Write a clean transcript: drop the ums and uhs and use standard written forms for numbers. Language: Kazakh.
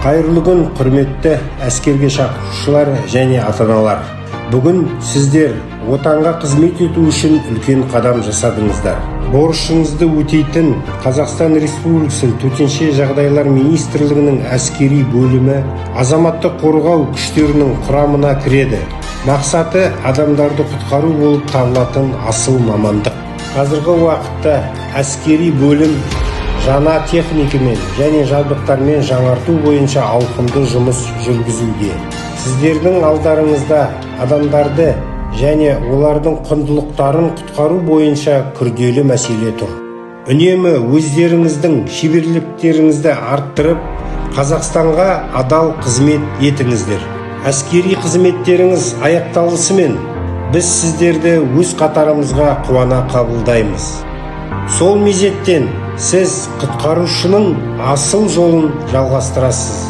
Қайырлы күн, құрметті әскерге шақырушылар және ата-аналар. Бүгін сіздер отанға қызмет ету үшін үлкен қадам жасадыңыздар. Борышыңызды өтейтін Қазақстан Республикасының төтенше жағдайлар министрлігінің әскери бөлімі азаматтық қорғау күштерінің құрамына кіреді. Мақсаты адамдарды құтқару болып табылатын асыл мамандық. Қазіргі уақытта әскери бөлім жаңа техникамен және жабдықтармен жаңарту бойынша ауқымды жұмыс жүргізуде. Сіздердің алдарыңызда адамдарды және олардың құндылықтарын құтқару бойынша күрделі мәселе тұр. Үнемі өздеріңіздің шеберліктеріңізді арттырып, Қазақстанға адал қызмет етіңіздер. Әскери қызметтеріңіз аяқталысымен біз сіздерді өз қатарымызға қуана қабылдаймыз. Сол мезеттен сіз құтқарушының асыл жолын жалғастырасыз.